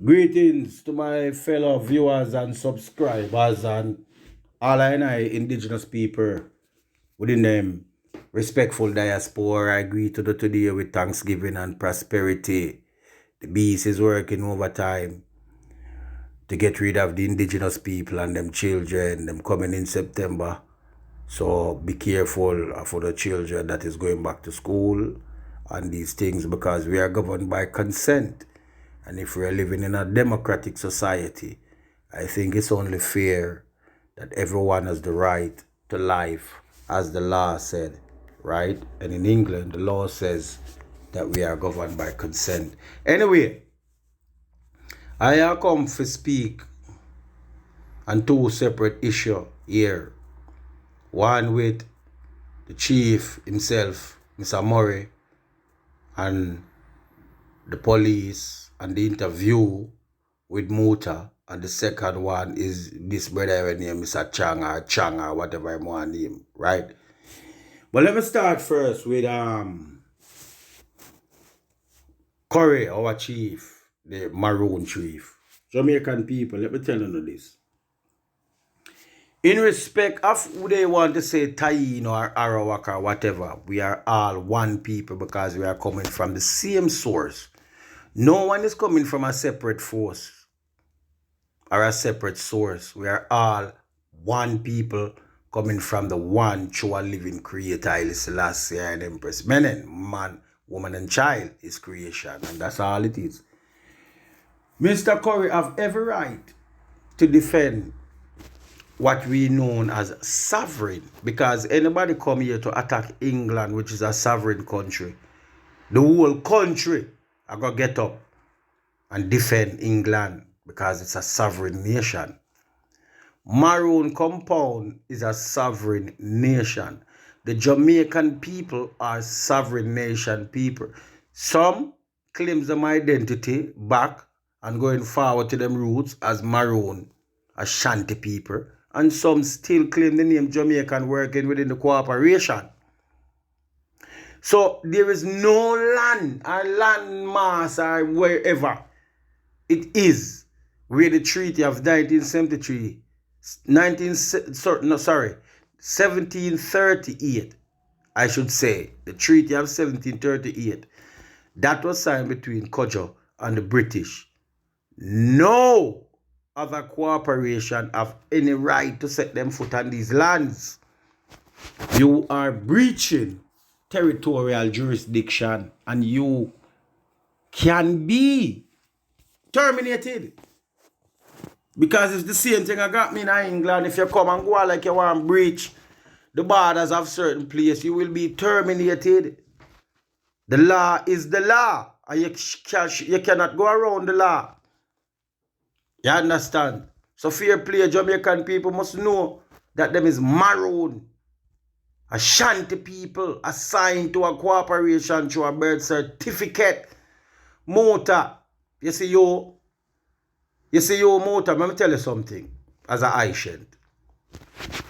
Greetings to my fellow viewers and subscribers and all I indigenous people within them respectful diaspora. I greet to the today with thanksgiving and prosperity. The beast is working overtime to get rid of the indigenous people and them children, them coming in September. So be careful for the children that is going back to school and these things because we are governed by consent. And if we're living in a democratic society, I think it's only fair that everyone has the right to life, as the law said, right? And in England, the law says that we are governed by consent. Anyway, I have come to speak on two separate issues here. One with the chief himself, Mr. Murray, and the police, and the interview with Muta, and the second one is this brother named Mr. Chang or whatever I want to name, right? But let me start first with Currie, our chief, the Maroon chief. Jamaican people, let me tell you this. In respect of who they want to say Taino or Arawak or whatever, we are all one people because we are coming from the same source. No one is coming from a separate force or a separate source. We are all one people coming from the one true and living creator, Haile Selassie and Empress Menen. Man, woman and child is creation, and that's all it is. Mr. Currie have every right to defend what we know as sovereign, because anybody come here to attack England, which is a sovereign country, the whole country are going to get up and defend England because it's a sovereign nation. Maroon compound is a sovereign nation. The Jamaican people are sovereign nation people. Some claims them identity back and going forward to them roots as Maroon, Ashanti people. And some still claim the name Jamaican working within the corporation. So there is no land or land mass or wherever it is where the Treaty of 1973, 1738, I should say, the Treaty of 1738, that was signed between Kojo and the British. No other corporation have any right to set them foot on these lands. You are breaching territorial jurisdiction and you can be terminated. Because it's the same thing I got me in England. If you come and go like you want to breach the borders of certain place, you will be terminated. The law is the law, and you cannot go around the law. You understand? So fair play, Jamaican people must know that them is Maroon, Ashanti people assigned to a corporation through a birth certificate. Mota, you see you Mota, let me tell you something as a Haitian.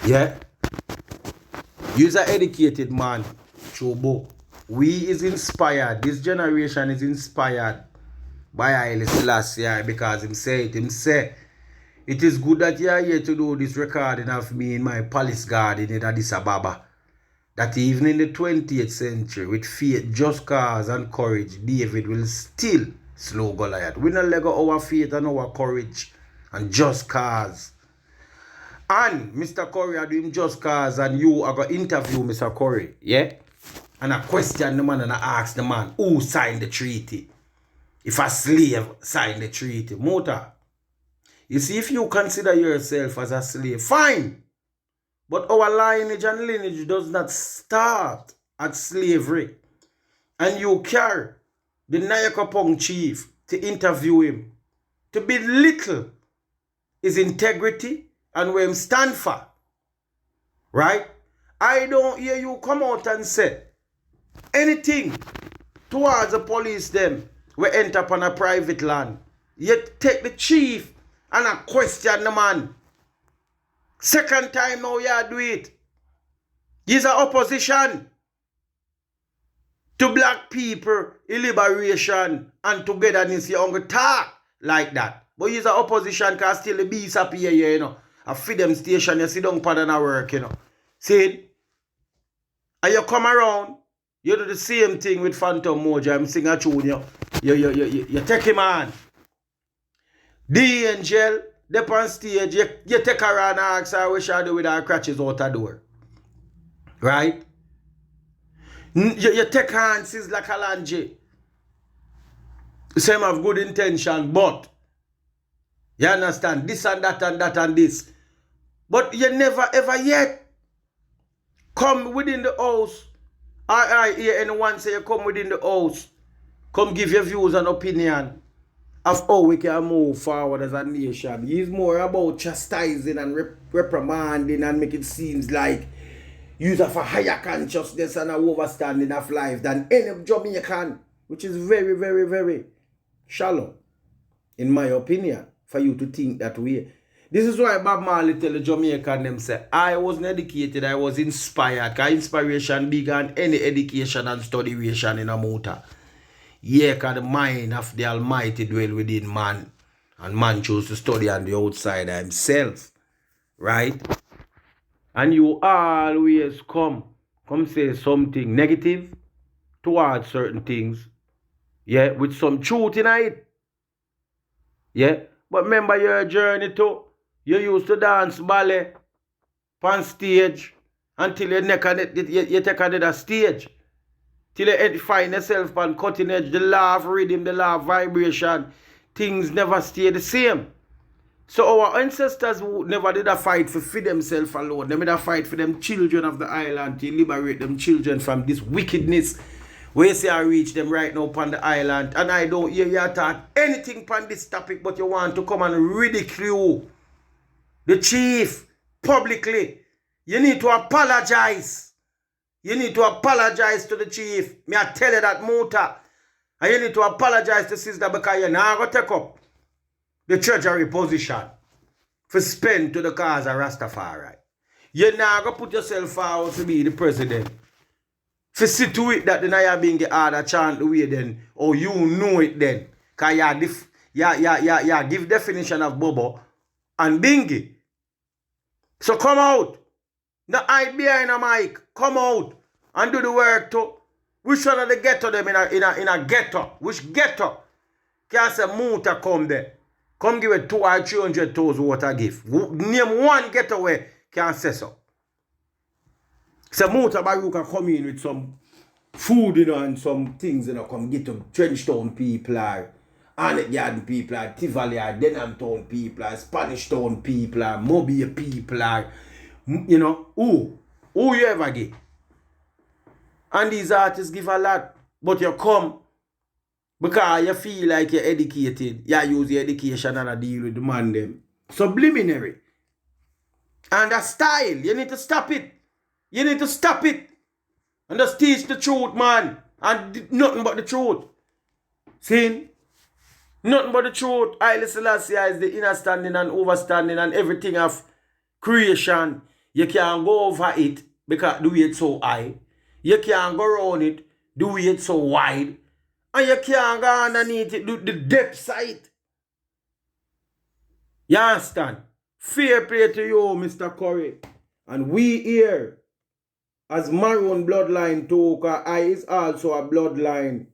Yeah? You're an educated man, Chobo. We is inspired, this generation is inspired by Haile Selassie because him say it is good that you are here to do this recording of me in my palace garden in Addis Ababa. That even in the 20th century, with faith, just cause and courage, David will still slow Goliath. We not let go our faith and our courage and just cause. And Mr. Currie are doing just cause, and you are going to interview Mr. Currie, yeah? And I question the man and I ask the man who signed the treaty. If a slave signed the treaty, Mota. You see, if you consider yourself as a slave, fine. But our lineage and lineage does not start at slavery. And you carry the Nyakapong chief to interview him, to belittle his integrity and where him stand for. Right? I don't hear you come out and say anything towards the police them we enter upon a private land. Yet take the chief and I question the man. Second time now you do it. He's an opposition to black people, liberation and togetherness. You only talk like that. But he's an opposition because still the beast appear here, you know. I feed them station, you sit down pattern of work, you know. See? And you come around, you do the same thing with Phantom Moja. I'm singing a tune, you take him on. The angel, they on stage, you take her and ask her what she do with her crutches out the door. Right? You take her and says like a lange. Same have good intention, but you understand this and that and that and this. But you never ever yet come within the house. I hear anyone say you come within the house. Come give your views and opinion of how we can move forward as a nation. He's more about chastising and reprimanding and make it seem like you have a higher consciousness and a overstanding of life than any Jamaican, which is very, very, very shallow, in my opinion, for you to think that way. This is why Bob Marley tell the Jamaican them say, I wasn't educated, I was inspired. Because inspiration bigger than any education and studiation in a motor. Yeah, because the mind of the Almighty dwell within man. And man chose to study on the outside himself. Right? And you always come say something negative towards certain things. Yeah, with some truth in it. Yeah. But remember your journey too. You used to dance ballet on stage until you take another stage. Till you find yourself on cutting edge, the law of rhythm, the law of vibration. Things never stay the same. So our ancestors who never did a fight for themselves alone. They made a fight for them children of the island to liberate them children from this wickedness. Where you say I reach them right now upon the island. And I don't hear you talk anything upon this topic, but you want to come and ridicule the chief publicly. You need to apologize. You need to apologize to the chief. Me I tell you that, Muta. And you need to apologize to sister because you're not going to take up the treasury position for spend to the cause of Rastafari. You're not going to put yourself forward to be the president. For see to it that the Naya being the other chant the way then, or you know it then. Because you give definition of Bobo and Bingy. So come out. No hide behind a mic. Come out and do the work too. Which one of the ghetto them in a ghetto? Which ghetto? Can say Muta come there. Come give it 200 or 300,000 what I give. Name one ghetto where can say so. So Muta Baruka come in with some food, you know, and some things, you know, come get to Trenchtown people, Arnett Garden people, Tivoli, Denham Town people, Spanish Town people, Mobile people, you know, who you ever get. And these artists give a lot, but you come because you feel like you're educated, you use your education and deal with the man them. Subliminary. And that style, you need to stop it. You need to stop it. And just teach the truth, man. And nothing but the truth. See? Nothing but the truth. Haile Selassie is the understanding and overstanding and everything of creation. You can't go over it because the way it's so high. You can't go around it the way it's so wide. And you can't go underneath it, the depth side. You understand? Fair play to you, Mr. Currie. And we here, as Maroon bloodline too, because I is also a bloodline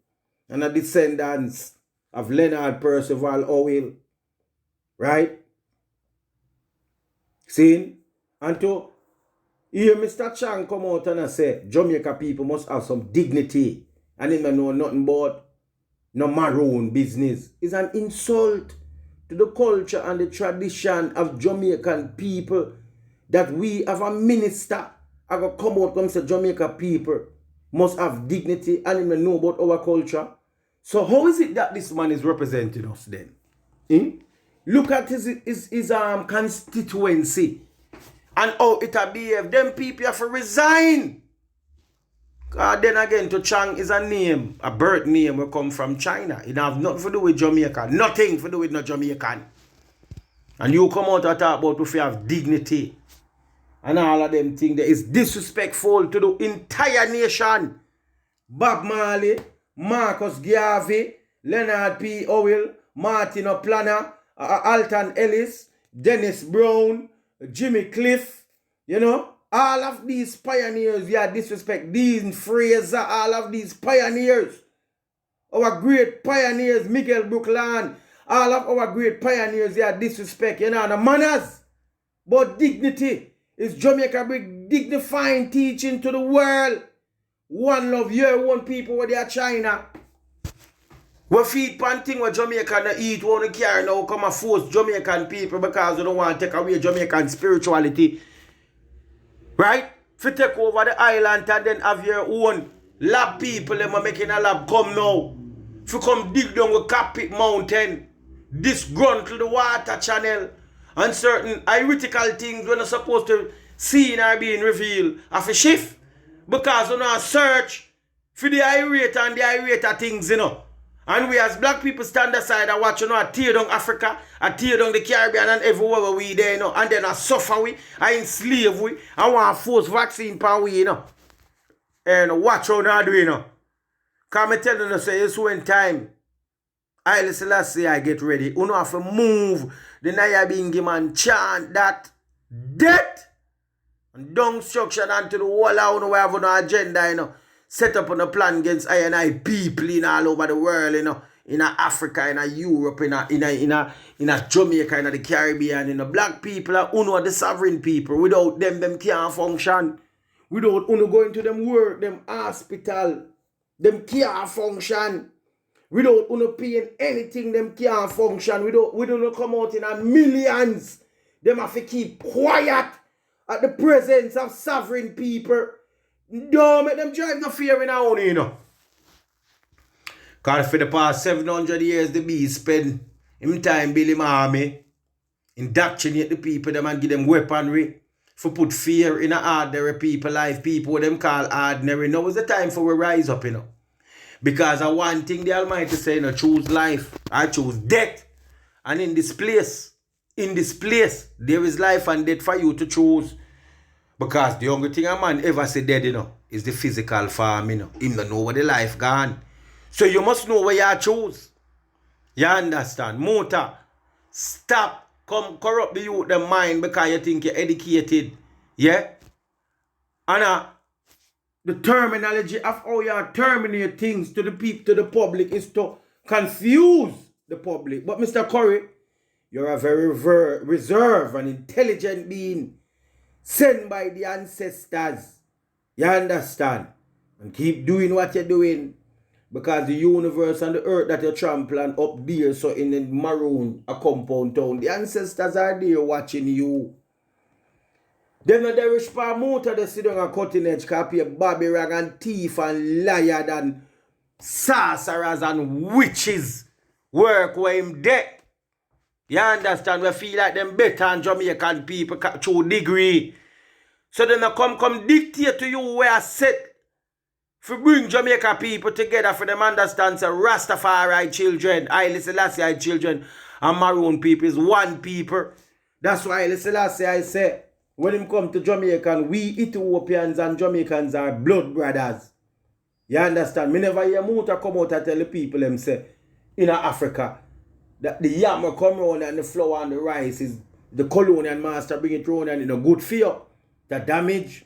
and a descendants of Leonard Percival Oil. Right? See? And to hear Mr. Chang come out and say, Jamaica people must have some dignity. And him know nothing about no Maroon business. It's an insult to the culture and the tradition of Jamaican people that we have a minister I go come out and say Jamaica people must have dignity and him know about our culture. So how is it that this man is representing us then? Look at his constituency and how it behave. Them people have to resign. Then again, to Chang is a name, a birth name will come from China. It have nothing to do with Jamaica. Nothing to do with no Jamaican. And you come out and talk about if you have dignity. And all of them things that is disrespectful to the entire nation. Bob Marley, Marcus Garvey, Leonard P. Owen, Martin O'Planner, Alton Ellis, Dennis Brown, Jimmy Cliff, you know, all of these pioneers, disrespect, Dean Fraser, all of these pioneers, our great pioneers, Miguel Brookland, all of our great pioneers, disrespect, you know, the manners, but dignity is Jamaica bring dignifying teaching to the world. One love, your one people where they are China. We feed pan thing where Jamaican eat, want to carry now, come and force Jamaican people because they don't want to take away Jamaican spirituality. Right? If you take over the island and then have your own lab people, them are making a lab come now. If you come dig down with Capit Mountain, disgruntle the water channel, and certain heretical things when they're supposed to see are being revealed, have a shift. Because you know search for the irate and the irate things, you know. And we as black people stand aside and watch, you know, tear down Africa, tear down the Caribbean and everywhere we there, you know. And then I suffer we, I enslave we, I want to force vaccine power we, you know. And watch how they do, you know. Because I tell you, say, it's when time, I Selassie, I get ready. You know, have to move the Nyabingi man chant that death and destruction unto the whole of we have no agenda, you know. Set up on a plan against I and I people in all over the world, you know. In Africa, in Europe, in Jamaica, in the Caribbean, in the black people, are the sovereign people. Without them can't function. Without going to them work, them hospital, them can't function. Without paying anything, them can't function. We don't come out in a millions. Them have to keep quiet at the presence of sovereign people. Don't make them drive no fear in our own, you know. Because for the past 700 years, the bees spend him time building him army, indoctrinate the people, them and give them weaponry, for put fear in the ordinary people life, people what them call ordinary. Now is the time for we rise up, you know. Because I one thing the Almighty say, you know, choose life, I choose death. And in this place, there is life and death for you to choose. Because the only thing a man ever say dead, you know, is the physical form, you know. Him don't know where the life gone. So you must know where you choose. You understand? Mota, stop, come corrupt the youth, the mind because you think you're educated. Yeah? And the terminology of how you terminate things to the people, to the public, is to confuse the public. But Mr. Currie, you're a very reserved and intelligent being sent by the ancestors. You understand? And keep doing what you're doing. Because the universe and the earth that you're trampling up there, so in the Maroon, a compound town, the ancestors are there watching you. Then the rich promoter, they sit on a cutting edge, copy a Bobby rag and thief and liar and sorcerers and witches work where him dead. You understand? We feel like them better than Jamaican people through degree. So then they come dictate to you where I set. For bring Jamaica people together for them understand say Rastafari children, Haile Selassie children, and Maroon people is one people. That's why Haile Selassie I say, when him come to Jamaican, we Ethiopians and Jamaicans are blood brothers. You understand? Me never hear Muta come out and tell the people them say, in Africa, that the yam will come round and the flour and the rice is the colonial master bring it round and it's no good for you. The damage.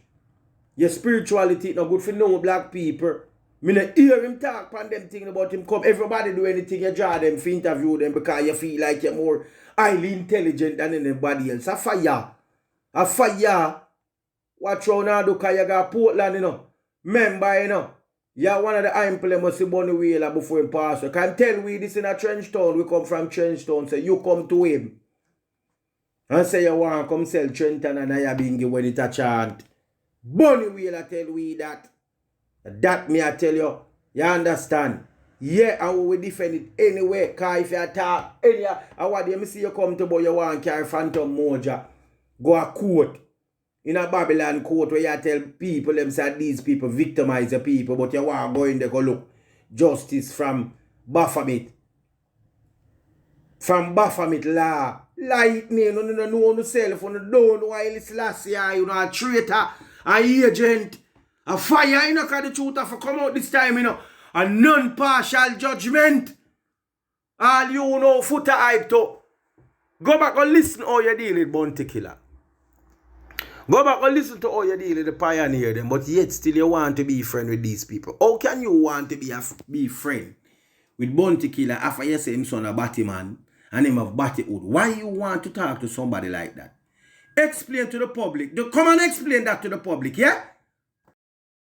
Your spirituality is not good for no black people. Me not hear him talk on them things about him come. Everybody do anything you draw them for interview them because you feel like you're more highly intelligent than anybody else. A fire. Watch out now because you got Portland, you know. Remember, you know. You're one of the people must see Bunny Wheeler before him pass. You can tell we this in a trench town. We come from trench town. So you come to him. And say you want to come sell Trenton and Nyabingi when it a chant. Bunny Wheeler tell we that. That me I tell you. You understand? Yeah, and we will defend it anyway. Because if you talk anyhow, I want you to see you come to boy you want to carry Phantom Moja. Go a court. In a Babylon court where you tell people them say these people victimize the people, but you want to go in there go look. Justice from Baphomet. From Baphomet law. Lightning, you don't know yourself, you don't know Haile Selassie, you know, a traitor, an agent, a fire, you know, because the truth have to come out this time, you know, a non-partial judgment. All you know, footer hype to. Go back and listen how you deal with Bounty Killer. Go back and listen to how you deal with the pioneer them, but yet still you want to be friend with these people. How can you want to be friend with Bounty Killer after you say him son a Batman and him of Battyhood? Why you want to talk to somebody like that? Explain to the public. Come and explain that to the public, yeah?